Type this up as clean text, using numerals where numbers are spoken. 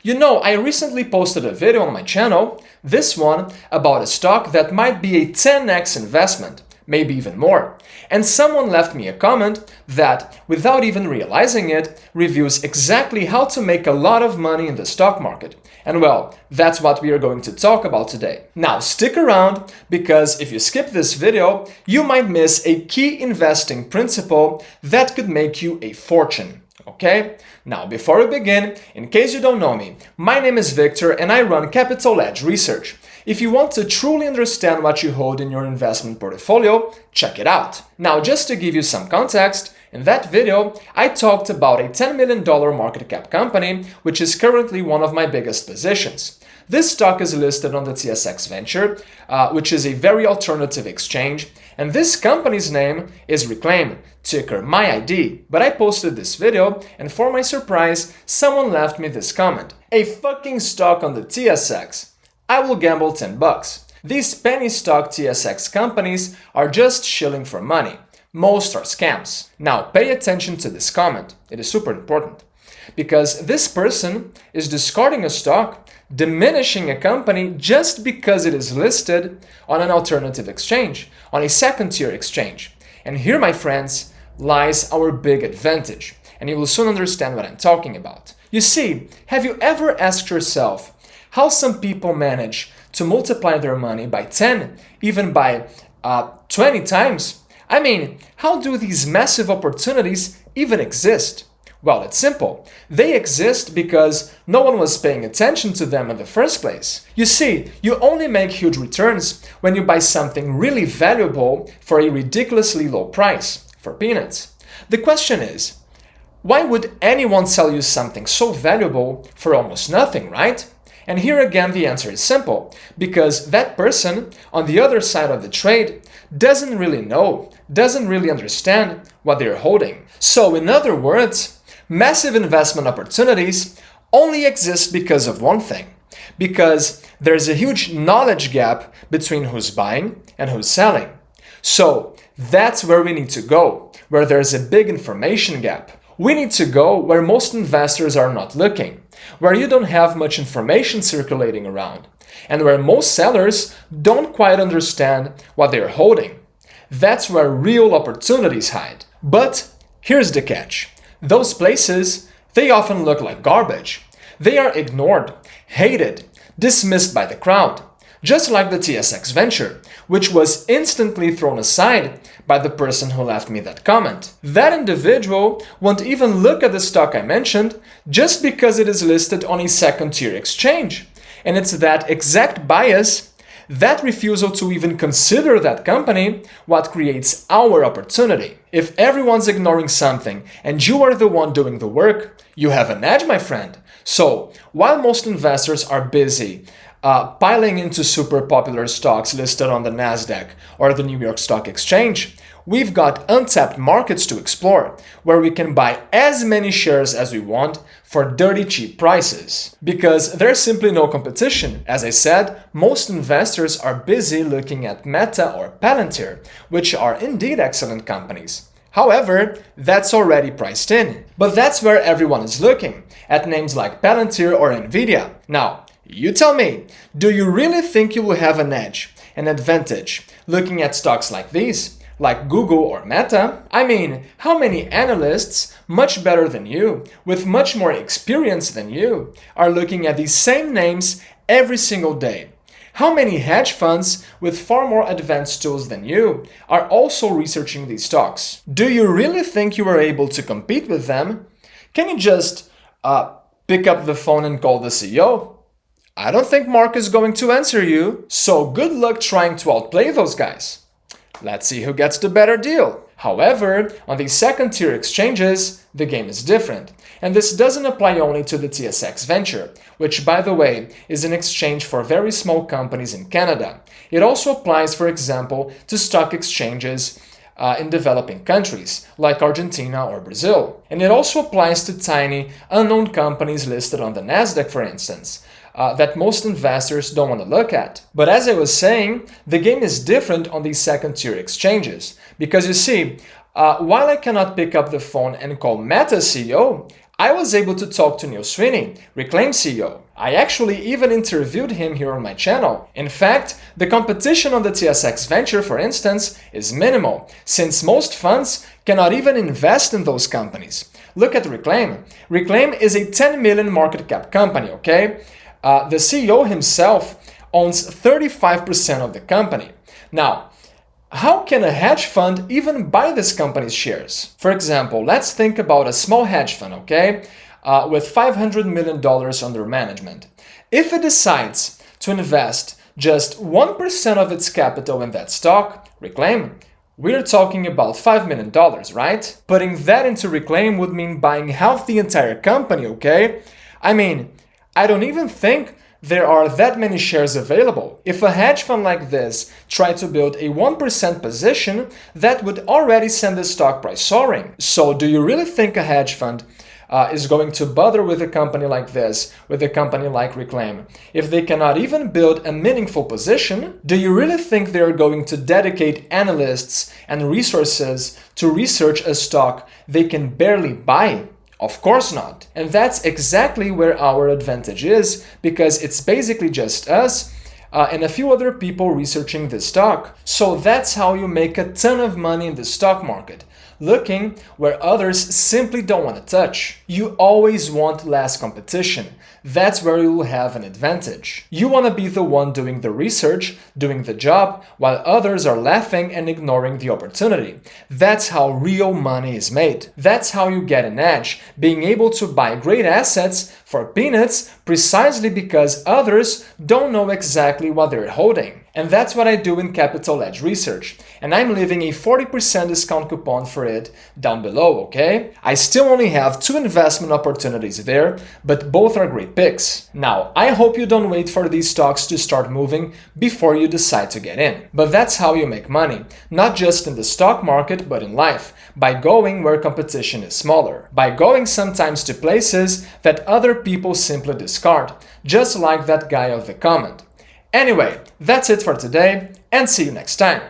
You know, I recently posted a video on my channel, this one, about a stock that might be a 10x investment, maybe even more. And someone left me a comment that, without even realizing it, reviews exactly how to make a lot of money in the stock market. And well, that's what we are going to talk about today. Now stick around, because if you skip this video, you might miss a key investing principle that could make you a fortune. Okay? Now, before we begin, in case you don't know me, my name is Victor and I run Capital Edge Research. If you want to truly understand what you hold in your investment portfolio, check it out. Now, just to give you some context, in that video, I talked about a $10 million market cap company, which is currently one of my biggest positions. This stock is listed on the TSX Venture, which is a very alternative exchange, and this company's name is Reclaim, ticker MyID. But I posted this video, and for my surprise, someone left me this comment. A fucking stock on the TSX. I will gamble 10 bucks. These penny stock TSX companies are just shilling for money. Most are scams. Now pay attention to this comment. It is super important. Because this person is discarding a stock, diminishing a company just because it is listed on an alternative exchange, on a second-tier exchange. And here, my friends, lies our big advantage. And you will soon understand what I'm talking about. You see, have you ever asked yourself how some people manage to multiply their money by 10, even by 20 times? I mean, how do these massive opportunities even exist? Well, it's simple. They exist because no one was paying attention to them in the first place. You see, you only make huge returns when you buy something really valuable for a ridiculously low price, for peanuts. The question is, why would anyone sell you something so valuable for almost nothing, right? And here again the answer is simple, because that person on the other side of the trade doesn't really know, doesn't really understand what they're holding. So in other words, massive investment opportunities only exist because of one thing, because there's a huge knowledge gap between who's buying and who's selling. So that's where we need to go, where there's a big information gap. We need to go where most investors are not looking, where you don't have much information circulating around, and where most sellers don't quite understand what they're holding. That's where real opportunities hide. But here's the catch. Those places, they often look like garbage. They are ignored, hated, dismissed by the crowd, just like the TSX Venture, which was instantly thrown aside by the person who left me that comment. That individual won't even look at the stock I mentioned just because it is listed on a second-tier exchange. And it's that exact bias, that refusal to even consider that company, what creates our opportunity. If everyone's ignoring something and you are the one doing the work, you have an edge, my friend. So, while most investors are busy piling into super popular stocks listed on the Nasdaq or the New York Stock Exchange, we've got untapped markets to explore, where we can buy as many shares as we want for dirty cheap prices. Because there's simply no competition. As I said, most investors are busy looking at Meta or Palantir, which are indeed excellent companies. However, that's already priced in. But that's where everyone is looking, at names like Palantir or Nvidia. Now, you tell me, do you really think you will have an edge, an advantage, looking at stocks like these, like Google or Meta? I mean, how many analysts, much better than you, with much more experience than you, are looking at these same names every single day? How many hedge funds with far more advanced tools than you are also researching these stocks? Do you really think you are able to compete with them? Can you just pick up the phone and call the CEO? I don't think Mark is going to answer you, so good luck trying to outplay those guys. Let's see who gets the better deal. However, on these second-tier exchanges, the game is different. And this doesn't apply only to the TSX Venture, which, by the way, is an exchange for very small companies in Canada. It also applies, for example, to stock exchanges in developing countries, like Argentina or Brazil. And it also applies to tiny, unknown companies listed on the Nasdaq, for instance, that most investors don't want to look at. But as I was saying, the game is different on these second-tier exchanges. Because you see, while I cannot pick up the phone and call Meta CEO, I was able to talk to Neil Sweeney, Reclaim CEO. I actually even interviewed him here on my channel. In fact, the competition on the TSX Venture, for instance, is minimal, since most funds cannot even invest in those companies. Look at Reclaim. Reclaim is a 10 million market cap company, okay? The CEO himself owns 35% of the company. Now, how can a hedge fund even buy this company's shares? For example, let's think about a small hedge fund, okay, with $500 million under management. If it decides to invest just 1% of its capital in that stock, Reclaim, we're talking about $5 million, right? Putting that into Reclaim would mean buying half the entire company, okay? I mean, I don't even think there are that many shares available. If a hedge fund like this tried to build a 1% position, that would already send the stock price soaring. So do you really think a hedge fund is going to bother with a company like this, with a company like Reclaim, if they cannot even build a meaningful position? Do you really think they are going to dedicate analysts and resources to research a stock they can barely buy? Of course not. And that's exactly where our advantage is, because it's basically just us and a few other people researching this stock. So that's how you make a ton of money in the stock market, looking where others simply don't want to touch. You always want less competition. That's where you will have an advantage. You want to be the one doing the research, doing the job, while others are laughing and ignoring the opportunity. That's how real money is made. That's how you get an edge, being able to buy great assets for peanuts precisely because others don't know exactly what they're holding. And that's what I do in Capital Edge Research. And I'm leaving a 40% discount coupon for it down below, okay? I still only have 2 investment opportunities there, but both are great picks. Now, I hope you don't wait for these stocks to start moving before you decide to get in. But that's how you make money, not just in the stock market, but in life, by going where competition is smaller, by going sometimes to places that other people simply discard, just like that guy of the comment. Anyway, that's it for today, and see you next time.